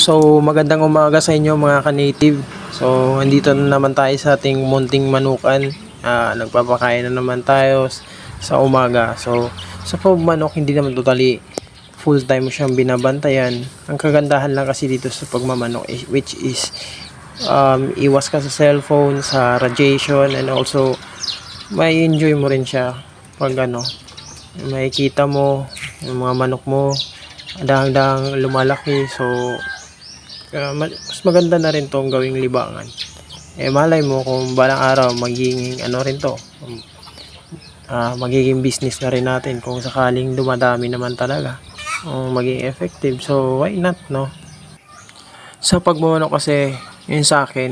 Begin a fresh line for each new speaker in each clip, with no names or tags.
So magandang umaga sa inyo mga ka-native. So andito na naman tayo sa ating munting manukan. Nagpapakain na naman tayo sa umaga. So sa pagmanok hindi naman totally full time mo siyang binabantayan. Ang kagandahan lang kasi dito sa pagmamanok which is iwas ka sa cellphone, sa radiation, and also may enjoy mo rin siya pag makikita mo yung mga manok mo dahang-dahang lumalaki. So mas maganda na rin tong gawing libangan. Malay mo kung balang araw magiging rin to, magiging business na rin natin kung sakaling dumadami naman talaga, maging effective. So why not, no? Sa pagmamanok kasi, yun sa akin,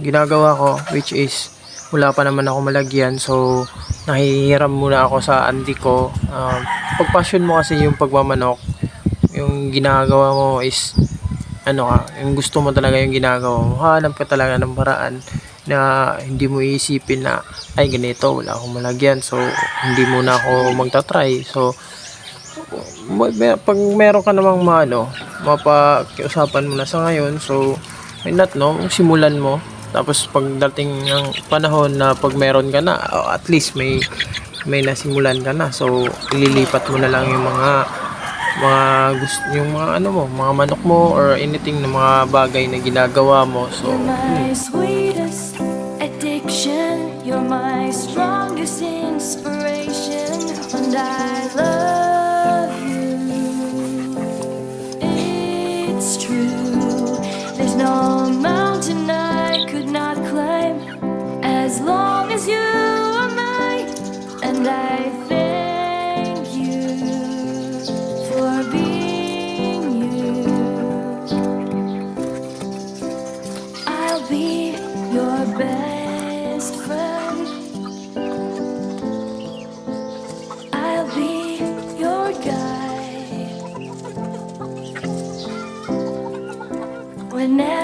ginagawa ko, which is wala pa naman ako malagyan, so nahihiram muna ako sa auntie ko. Pag passion mo kasi yung pagmamanok, yung ginagawa mo is yung gusto mo talaga yung ginagawa mo, hanap ka talaga ng paraan na hindi mo iisipin na ay ganito, wala akong malagyan, so hindi muna ako magta-try. So pag meron ka namang mapakiusapan mo na sa ngayon, so why not, no? Simulan mo, tapos pagdating ng panahon na pag meron ka na, at least may nasimulan ka na, so ililipat mo na lang yung mga gusto, yung mga mga manok mo or anything na mga bagay na ginagawa mo. So
you're my sweetest addiction, you're my strongest inspiration, and I love you. It's true, there's no mountain I could not climb as long as you are mine, and I thank you for being you. I'll be your best friend, I'll be your guide whenever